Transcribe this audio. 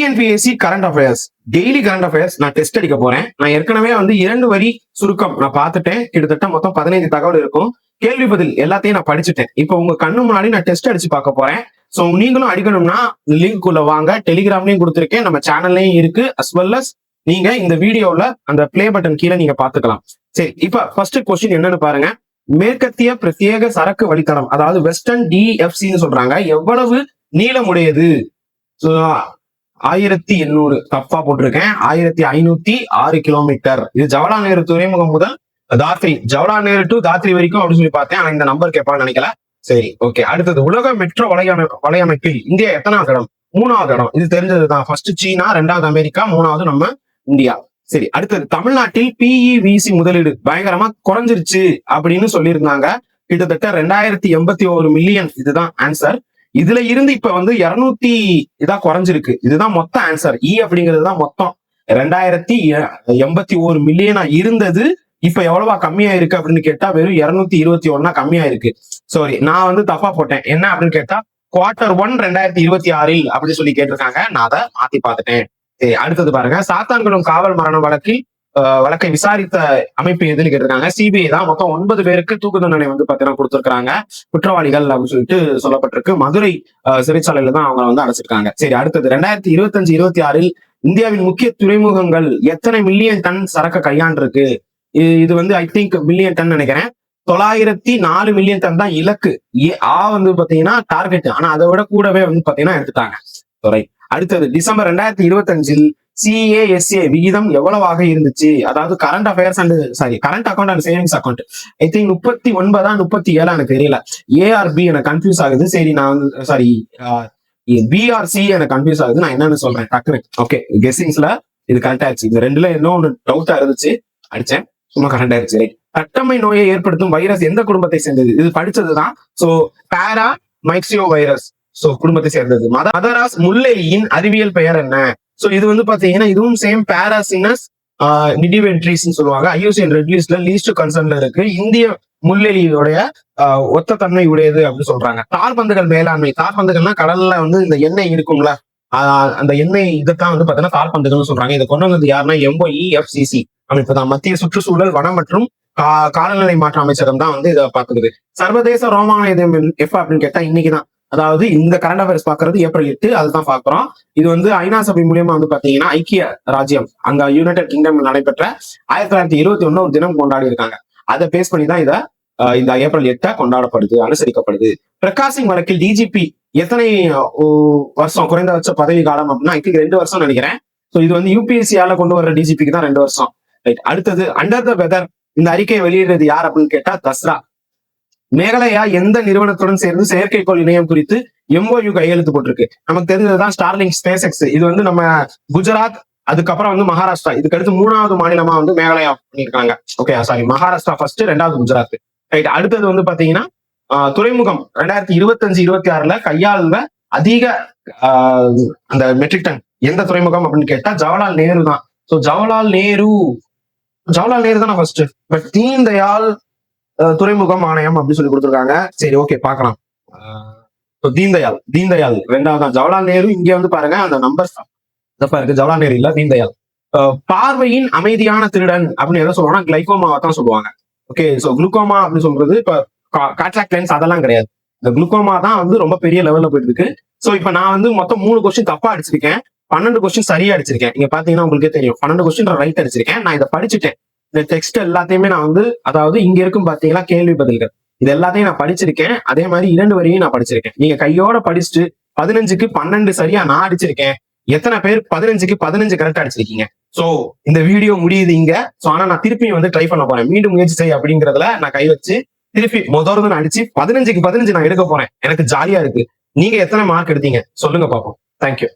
TNPSC current affairs daily current affairs நான் test அடிக்க போறேன். நான் ஏற்கனவே வந்து 2 வரி சுருக்கம் நான் பார்த்துட்டேன். கிட்டத்தட்ட மொத்தம் 15 தகவல் இருக்கும். கேள்வி பதில் எல்லாத்தையும் நான் படிச்சுட்டேன். இப்போ உங்க கண்ணு முன்னாடி நான் டெஸ்ட் அடிச்சு பார்க்க போறேன். சோ நீங்களும் அடிக்கணும்னா லிங்க் உள்ள வாங்க. டெலிகிராம்லயும் கொடுத்துருக்கேன், நம்ம சேனல்லையும் இருக்கு. அஸ் வெல் அஸ் நீங்க இந்த வீடியோல அந்த பிளே பட்டன் கீழே நீங்க பாத்துக்கலாம். சரி, இப்ப ஃபர்ஸ்ட் கொஸ்டின் என்னன்னு பாருங்க. மேற்கத்திய பிரத்யேக சரக்கு வழித்தடம், அதாவது வெஸ்டர்ன் டிஎஃப்சின்னு சொல்றாங்க, எவ்வளவு நீளமுடையது? 1800 தப்பா போட்டிருக்கேன். 1506 கிலோமீட்டர். இது ஜவஹர்லால் நேரு துறைமுகம் முதல் தாத்ரி, ஜவஹர்லால் நேரு டு தாத்ரி வரைக்கும் அப்படின்னு சொல்லி பார்த்தேன். ஆனா இந்த நம்பர் கேட்பான்னு நினைக்கல. சரி, ஓகே. அடுத்தது, உலக மெட்ரோ வலையமைப்பில் இந்தியா எத்தனாவது இடம்? 3வது இடம். இது தெரிஞ்சதுதான். ஃபர்ஸ்ட் சீனா, 2வது அமெரிக்கா, 3வது நம்ம இந்தியா. சரி, அடுத்தது, தமிழ்நாட்டில் பிஇவிசி முதலீடு பயங்கரமா குறைஞ்சிருச்சு அப்படின்னு சொல்லியிருந்தாங்க. கிட்டத்தட்ட 2081 மில்லியன். இதுதான் ஆன்சர். இதுல இருந்து இப்ப வந்து 200 இதான் குறைஞ்சிருக்கு. இதுதான் மொத்த ஆன்சர். அப்படிங்கிறது தான் மொத்தம் 2081 மில்லியனா இருந்தது. இப்ப எவ்வளவா கம்மியா இருக்கு அப்படின்னு கேட்டா வெறும் 221 கம்மியா இருக்கு. சாரி, நான் வந்து தப்பா போட்டேன். என்ன அப்படின்னு கேட்டா Q1 2026 அப்படின்னு சொல்லி கேட்டிருக்காங்க. நான் அதை மாத்தி பார்த்துட்டேன். சரி, அடுத்தது பாருங்க. சாத்தான்குளம் காவல் மரண வழக்கை விசாரித்த அமைப்பு எதுன்னு கேட்டிருக்காங்க. சிபிஐ தான். மொத்தம் 9 பேருக்கு தூக்கு தண்டனை வந்து பாத்தீங்கன்னா கொடுத்திருக்காங்க, குற்றவாளிகள் அப்படின்னு சொல்லிட்டு சொல்லப்பட்டிருக்கு. மதுரை சிறைச்சாலையில தான் அவங்க வந்து அடைச்சிருக்காங்க. சரி, அடுத்தது, 2025-26 இந்தியாவின் முக்கிய துறைமுகங்கள் எத்தனை மில்லியன் டன் சரக்கு கையாண்டிருக்கு? இது வந்து ஐ திங்க் மில்லியன் டன் நினைக்கிறேன். 904 மில்லியன் டன் தான் இலக்கு. வந்து பாத்தீங்கன்னா டார்கெட். ஆனா அதை விட கூடவே வந்து பாத்தீங்கன்னா எடுத்துட்டாங்க. அடுத்தது, டிசம்பர் 2025 CASA விகிதம் எவ்வளவாக இருந்துச்சு? அதாவது current affairs current account and savings account. I think 39 37 எனக்கு தெரியல. ஏஆர்பி எனக்கு கன்ஃபியூஸ் ஆகுது. சரி, நான் சாரி பிஆர்சி எனக்கு கன்ஃபியூஸ் ஆகுது. நான் என்னன்னு சொல்றேன் டக்குனு. ஓகே, கெஸ்ஸிங்ஸ்ல இது கரெக்ட் ஆயிடுச்சு. இந்த ரெண்டுல இன்னொன்னு டவுட்டா இருந்துச்சு, அடிச்சேன், சும்மா கரெக்ட் ஆயிடுச்சு. தட்டம்மை நோயை ஏற்படுத்தும் வைரஸ் எந்த குடும்பத்தை சேர்ந்தது? இது படிச்சதுதான். சோ பாரா மைக்சியோ வைரஸ், சோ குடும்பத்தை சேர்ந்தது. மதராஸ் முள்ளெலியின் அறிவியல் பெயர் என்ன? சோ இது வந்து பாத்தீங்கன்னா இதுவும் சேம் பாராசினஸ் நிடிவென்ட்ரிஸ் சொல்லுவாங்க. IUCN ரெட் லிஸ்ட்ல லீஸ்ட் கன்சர்ன்ல இருக்கு. இந்திய முள்ளெலியோடைய ஒத்த தன்மை உடையது அப்படின்னு சொல்றாங்க. தார்பந்துகள் மேலாண்மை. தார்பந்துகள்னா கடல்ல வந்து இந்த எண்ணெய் இருக்கும்ல, அந்த எண்ணெய் இதைத்தான் வந்து பாத்தீங்கன்னா தார்பந்துகள்னு சொல்றாங்க. இதை கொண்டு வந்தது யாருன்னா MOEFCC அமைப்பு தான். மத்திய சுற்றுச்சூழல் வனம் மற்றும் காலநிலை மாற்ற அமைச்சகம் தான் வந்து இதை பாத்துக்குது. சர்வதேச ரோமானிய தினம் எப்ப அப்படின்னு கேட்டா இன்னைக்குதான். அதாவது இந்த கரண்ட் அஃபேர்ஸ் பாக்குறது ஏப்ரல் 8, அதுதான் பாக்குறோம். இது வந்து ஐநா சபை மூலியமா வந்து பாத்தீங்கன்னா ஐக்கிய ராஜ்யம், அங்க யுனைடெட் கிங்டம் நடைபெற்ற 1921 ஒரு தினம் கொண்டாடி இருக்காங்க. அதை பேஸ் பண்ணி தான் இந்த ஏப்ரல் 8 கொண்டாடப்படுது, அனுசரிக்கப்படுது. பிரகாஷ் வழக்கில் டிஜிபி எத்தனை வருஷம் குறைந்தபட்ச பதவி காலம் அப்படின்னா ஐ திங்க் 2 வருஷம் நினைக்கிறேன். சோ இது வந்து UPSC கொண்டு வர்ற டிஜிபிக்கு தான் 2 வருஷம். ரைட். அடுத்தது, அண்டர் த வெதர் இந்த அறிக்கையை வெளியிடுறது யார் அப்படின்னு கேட்டா தஸ்ரா. மேகாலயா எந்த நிறுவனத்துடன் சேர்ந்து செயற்கைக்கோள் இணையம் குறித்து MOU கையெழுத்து போட்டிருக்கு? நமக்கு தெரிஞ்சதுதான் ஸ்டார்லிங்க் ஸ்பேஸ் எக்ஸ். இது வந்து நம்ம குஜராத், அதுக்கப்புறம் வந்து மகாராஷ்டிரா, இதுக்கு அடுத்து 3வது மாநிலமா வந்து மேகாலயா பண்ணிருக்காங்க. ஓகே, சாரி, மகாராஷ்டிரா ஃபர்ஸ்ட், 2வது குஜராத். ரைட். அடுத்தது வந்து பாத்தீங்கன்னா துறைமுகம் 2025-26 கையாளுத அதிக அந்த மெட்ரிக் டன் எந்த துறைமுகம் அப்படின்னு கேட்டா ஜவஹர்லால் நேரு தான். சோ ஜவஹர்லால் நேரு தானே ஃபர்ஸ்ட். பட் தீன் தயாள் துறைமுகம் ஆணையம் அப்படின்னு சொல்லி கொடுத்துருக்காங்க. சரி, ஓகே, பாக்கலாம். தீன் தயாள் 2வது தான். ஜவஹர்லால் நேரு இங்க வந்து பாருங்க அந்த நம்பர்ஸ் தப்பா இருக்கு. ஜவஹர்லால் நேரு இல்ல, தீன் தயாள். பார்வையின் அமைதியான திருடன் அப்படின்னு எதை சொல்லுவாங்கன்னா கிளைகோமாவை தான் சொல்லுவாங்க. ஓகே, சோ குளுக்கோமா அப்படின்னு சொல்றது இப்ப கான்ட்ராக்ட் லென்ஸ் அதெல்லாம் கிடையாது. இந்த குளுக்கோமா தான் வந்து ரொம்ப பெரிய லெவல்ல போயிட்டு இருக்கு. சோ இப்ப நான் வந்து மொத்தம் 3 கொஸ்டின் தப்பா அடிச்சிருக்கேன், 12 கொஸ்டின் சரியா அடிச்சிருக்கேன். நீங்க பாத்தீங்கன்னா உங்களுக்கே தெரியும் 12 கொஸ்டின் ரைட் அடிச்சிருக்கேன். நான் இதை படிச்சுட்டேன். இந்த டெக்ஸ்ட் எல்லாத்தையுமே நான் வந்து, அதாவது இங்க இருக்கும் பாத்தீங்கன்னா கேள்வி பதில்கள், இது எல்லாத்தையும் நான் படிச்சிருக்கேன். அதே மாதிரி 2 வரையும் நான் படிச்சிருக்கேன். நீங்க கையோட படிச்சுட்டு 15க்கு 12 சரியா நான் அடிச்சிருக்கேன். எத்தனை பேர் 15க்கு 15 கரெக்டா அடிச்சிருக்கீங்க? சோ இந்த வீடியோ முடியுது இங்க. சோ ஆனா நான் திருப்பி வந்து ட்ரை பண்ண போறேன். மீண்டும் முயற்சி செய் அப்படிங்கறதுல நான் கை வச்சு திருப்பி முதல்ல நான் அடிச்சு 15க்கு 15 நான் எடுக்க போறேன். எனக்கு ஜாலியா இருக்கு. நீங்க எத்தனை மார்க் எடுத்தீங்க சொல்லுங்க பாப்போம். தேங்க்யூ.